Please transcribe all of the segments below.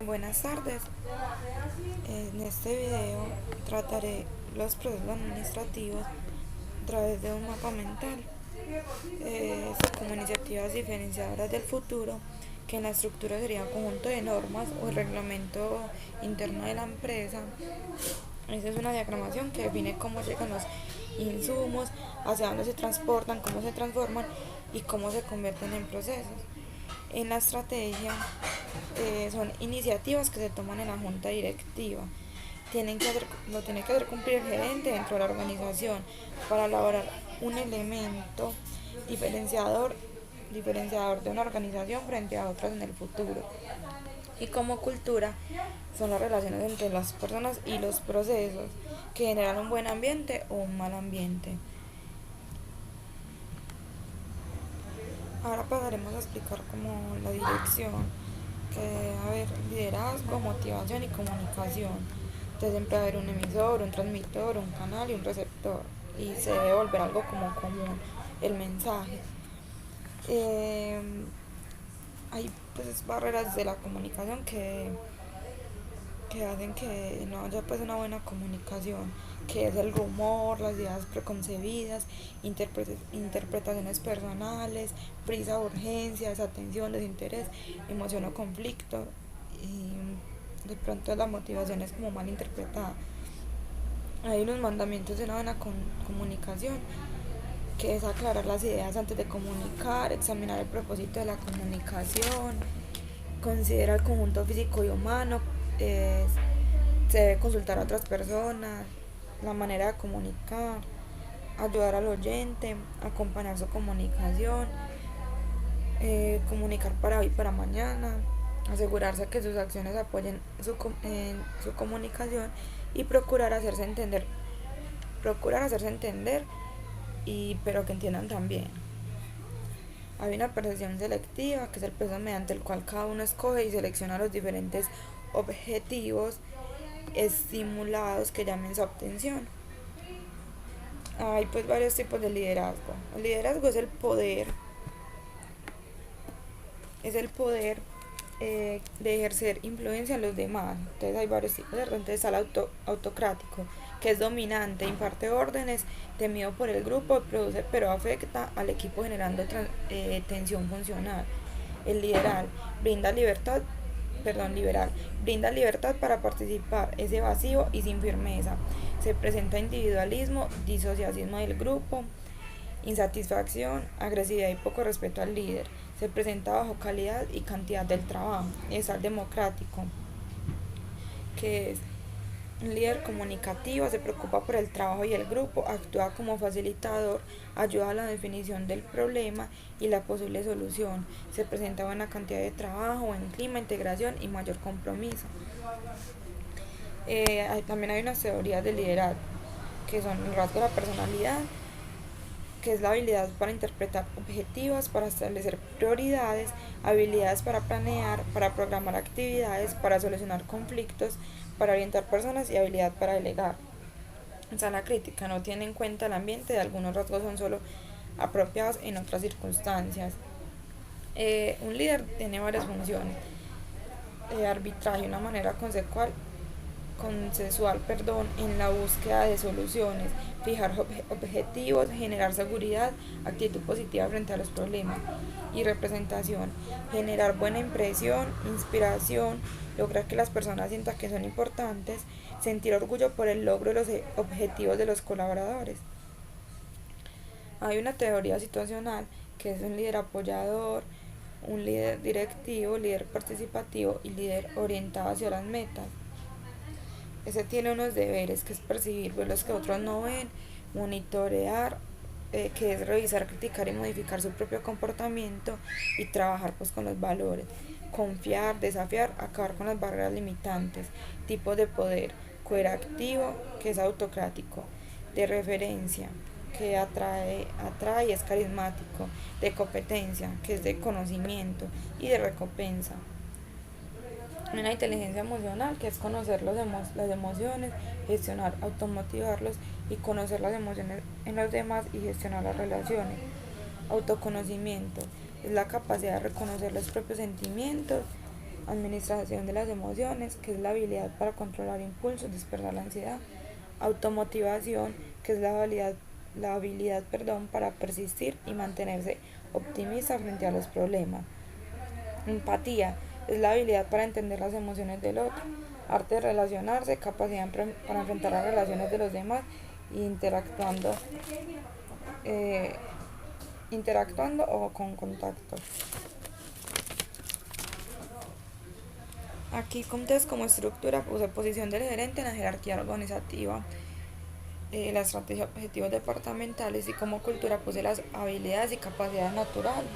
Buenas tardes. En este video trataré los procesos administrativos a través de un mapa mental, como iniciativas diferenciadoras del futuro, que en la estructura sería un conjunto de normas o el reglamento interno de la empresa. Esa es una diagramación que define cómo llegan los insumos, hacia dónde se transportan, cómo se transforman y cómo se convierten en procesos. En la estrategia son iniciativas que se toman en la junta directiva. Lo tiene que hacer cumplir el gerente dentro de la organización para elaborar un elemento diferenciador, diferenciador de una organización frente a otras en el futuro. Y como cultura son las relaciones entre las personas y los procesos que generan un buen ambiente o un mal ambiente. Ahora pasaremos a explicar como la dirección, liderazgo, motivación y comunicación. Entonces siempre va a haber un emisor, un transmisor, un canal y un receptor. Y se debe volver algo como común, el mensaje. Eh, Hay pues barreras de la comunicación que hacen que no haya pues una buena comunicación, que es el rumor, las ideas preconcebidas, interpretaciones personales, prisa, urgencia, desatención, desinterés, emoción o conflicto, y de pronto la motivación es como mal interpretada. Hay unos mandamientos de una buena comunicación, que es aclarar las ideas antes de comunicar, examinar el propósito de la comunicación, considera el conjunto físico y humano, eh, se debe consultar a otras personas, la manera de comunicar, ayudar al oyente, acompañar su comunicación, comunicar para hoy y para mañana, asegurarse que sus acciones apoyen su comunicación y procurar hacerse entender pero que entiendan también. Hay una percepción selectiva, que es el proceso mediante el cual cada uno escoge y selecciona los diferentes objetivos estimulados que llamen su atención. Hay pues varios tipos de liderazgo. El liderazgo es el poder de ejercer influencia en los demás. Entonces hay varios tipos. Entonces está el autocrático, que es dominante, imparte órdenes, temido por el grupo, produce pero afecta al equipo generando tensión funcional. El liberal, brinda libertad para participar, es evasivo y sin firmeza. Se presenta individualismo, disociacismo del grupo, insatisfacción, agresividad y poco respeto al líder. Se presenta bajo calidad y cantidad del trabajo. Está el democrático, que es un líder comunicativo, se preocupa por el trabajo y el grupo, actúa como facilitador, ayuda a la definición del problema y la posible solución. Se presenta buena cantidad de trabajo, buen clima, integración y mayor compromiso. También hay unas teorías de liderazgo, que son el rasgo de la personalidad, que es la habilidad para interpretar objetivos, para establecer prioridades, habilidades para planear, para programar actividades, para solucionar conflictos, para orientar personas y habilidad para delegar. O sea, la crítica no tiene en cuenta el ambiente, de algunos rasgos son solo apropiados en otras circunstancias. Un líder tiene varias funciones. Arbitraje, una manera consensual en la búsqueda de soluciones, fijar objetivos, generar seguridad, actitud positiva frente a los problemas. Y representación, generar buena impresión, inspiración, lograr que las personas sientan que son importantes, sentir orgullo por el logro de los objetivos de los colaboradores. Hay una teoría situacional, que es un líder apoyador, un líder directivo, líder participativo y líder orientado hacia las metas. Ese tiene unos deberes, que es percibir los que otros no ven, monitorear, que es revisar, criticar y modificar su propio comportamiento y trabajar pues con los valores, confiar, desafiar, acabar con las barreras limitantes. Tipos de poder: coeractivo, que es autocrático; de referencia, que atrae y es carismático; de competencia, que es de conocimiento; y de recompensa. Una inteligencia emocional, que es conocer las emociones, gestionar, automotivarlos y conocer las emociones en los demás y gestionar las relaciones. Autoconocimiento es la capacidad de reconocer los propios sentimientos administración de las emociones, que es la habilidad para controlar impulsos, dispersar la ansiedad, automotivación, que es la habilidad para persistir y mantenerse optimista frente a los problemas, empatía, es la habilidad para entender las emociones del otro, arte de relacionarse, capacidad para enfrentar las relaciones de los demás e eh, interactuando o con contacto. Aquí entonces como estructura puse posición del gerente en la jerarquía organizativa, la estrategia, objetivos departamentales, y como cultura puse las habilidades y capacidades naturales.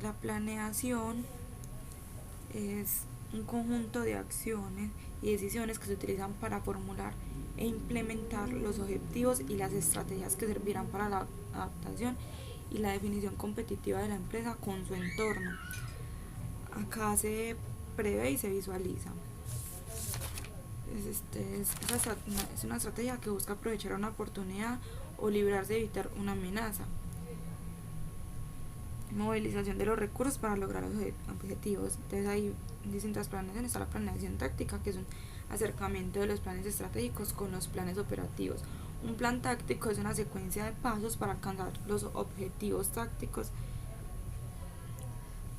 La planeación es un conjunto de acciones y decisiones que se utilizan para formular e implementar los objetivos y las estrategias que servirán para la adaptación y la definición competitiva de la empresa con su entorno. Acá se prevé y se visualiza. Es una estrategia que busca aprovechar una oportunidad o librarse de evitar una amenaza. Movilización de los recursos para lograr los objetivos. Entonces hay distintas planeaciones. Está la planeación táctica, que es un acercamiento de los planes estratégicos con los planes operativos. Un plan táctico es una secuencia de pasos para alcanzar los objetivos tácticos,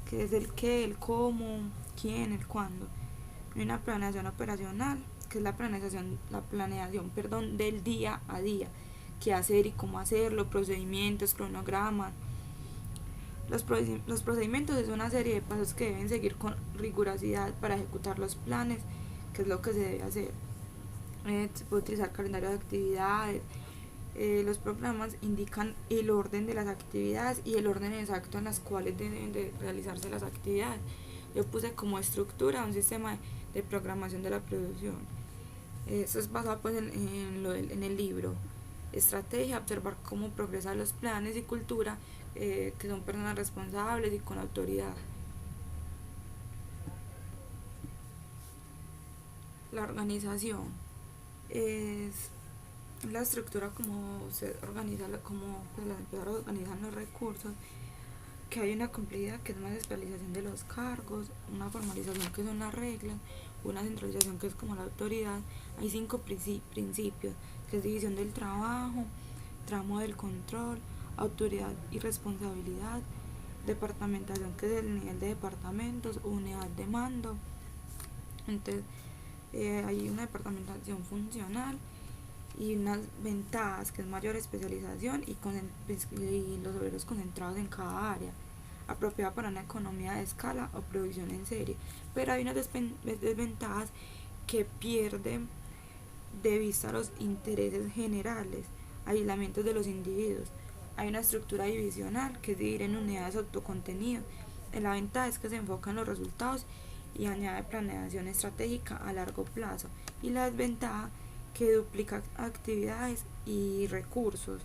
que es el qué, el cómo, quién, el cuándo. Hay una planeación operacional, que es la planeación del día a día, qué hacer y cómo hacerlo, procedimientos, cronogramas. Los procedimientos es una serie de pasos que deben seguir con rigurosidad para ejecutar los planes, que es lo que se debe hacer. Se puede utilizar calendario de actividades. Los programas indican el orden de las actividades y el orden exacto en las cuales deben de realizarse las actividades. Yo puse como estructura un sistema de programación de la producción. Eso es basado pues en el libro. Estrategia, observar cómo progresan los planes, y cultura, que son personas responsables y con autoridad. La organización es la estructura como se organiza, como pues las empresas organizan los recursos, que hay una complejidad que es una especialización de los cargos, una formalización que son las reglas, una centralización que es como la autoridad. Hay 5 principios, que es división del trabajo, tramo del control, autoridad y responsabilidad, departamentación, que es el nivel de departamentos, unidad de mando. Entonces hay una departamentación funcional y unas ventajas, que es mayor especialización y los obreros concentrados en cada área, apropiada para una economía de escala o producción en serie. Pero hay unas desventajas, que pierden de vista los intereses generales, aislamientos de los individuos. Hay una estructura divisional, que es dividir en unidades autocontenido. La ventaja es que se enfoca en los resultados y añade planeación estratégica a largo plazo. Y la desventaja, que duplica actividades y recursos,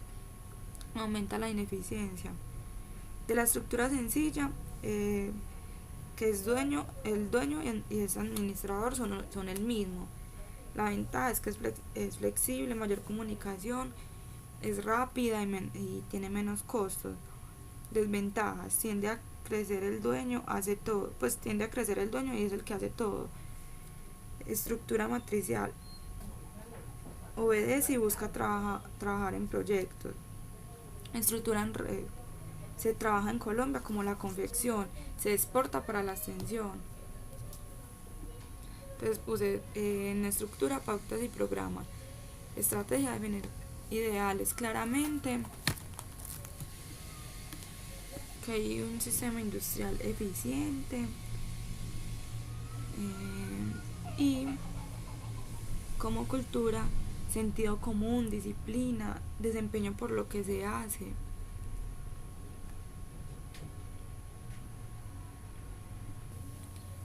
aumenta la ineficiencia. De la estructura sencilla, que es el dueño y es administrador son el mismo. La ventaja es que es flexible, mayor comunicación, es rápida y tiene menos costos. Desventajas: tiende a crecer el dueño, y es el que hace todo. Estructura matricial: obedece y busca trabajar en proyectos. Estructura en red: se trabaja en Colombia como la confección, se exporta para la extensión. Entonces puse en estructura, pautas y programas. Estrategia: definir ideales claramente, que hay un sistema industrial eficiente, y como cultura, sentido común, disciplina, desempeño por lo que se hace.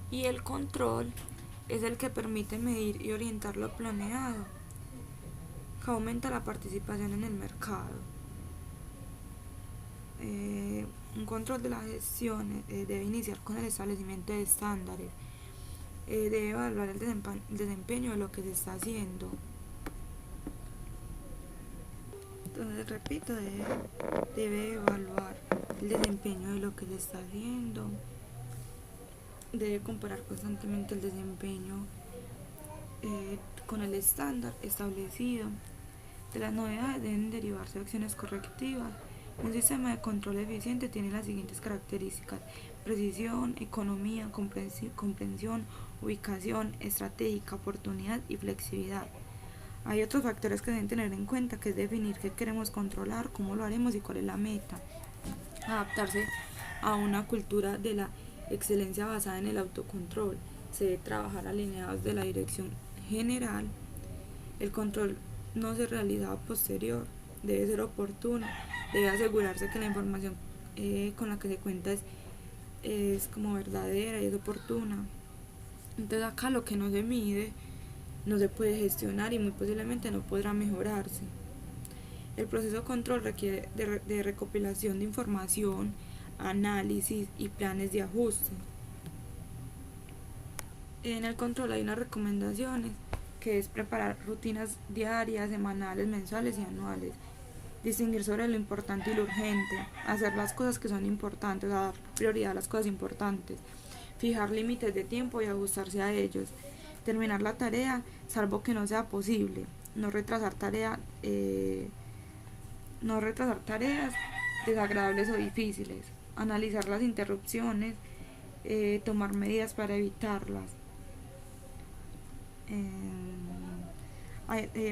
Y el control es el que permite medir y orientar lo planeado, que aumenta la participación en el mercado. Un control de la gestión debe iniciar con el establecimiento de estándares, debe evaluar el desempeño de lo que se está haciendo. Entonces repito, debe evaluar el desempeño de lo que se está haciendo. Debe comparar constantemente el desempeño con el estándar establecido. De las novedades deben derivarse acciones correctivas. Un sistema de control eficiente tiene las siguientes características: precisión, economía, comprensión, ubicación estratégica, oportunidad y flexibilidad. Hay otros factores que deben tener en cuenta, que es definir qué queremos controlar, cómo lo haremos y cuál es la meta. Adaptarse a una cultura de la excelencia basada en el autocontrol. Se debe trabajar alineados de la dirección general. El control no se realiza a posterior, debe ser oportuno, debe asegurarse que la información con la que se cuenta es como verdadera y es oportuna. Entonces acá lo que no se mide no se puede gestionar y muy posiblemente no podrá mejorarse. El proceso de control requiere de recopilación de información, análisis y planes de ajuste. En el control hay unas recomendaciones, que es preparar rutinas diarias, semanales, mensuales y anuales. Distinguir sobre lo importante y lo urgente, hacer las cosas que son importantes, dar prioridad a las cosas importantes, fijar límites de tiempo y ajustarse a ellos, terminar la tarea salvo que no sea posible, no retrasar tareas desagradables o difíciles, analizar las interrupciones, tomar medidas para evitarlas.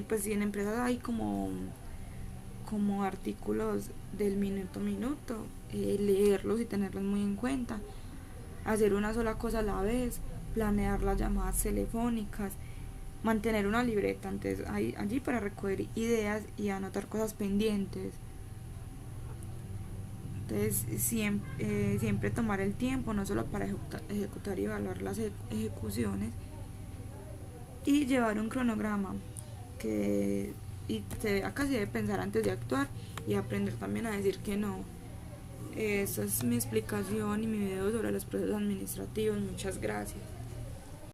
Pues si en empresas hay como artículos del minuto a minuto, leerlos y tenerlos muy en cuenta, hacer una sola cosa a la vez, planear las llamadas telefónicas, mantener una libreta allí para recoger ideas y anotar cosas pendientes. Entonces siempre tomar el tiempo, no solo para ejecutar y evaluar las ejecuciones, y llevar un cronograma acá se debe pensar antes de actuar y aprender también a decir que no. Esa es mi explicación y mi video sobre los procesos administrativos. Muchas gracias.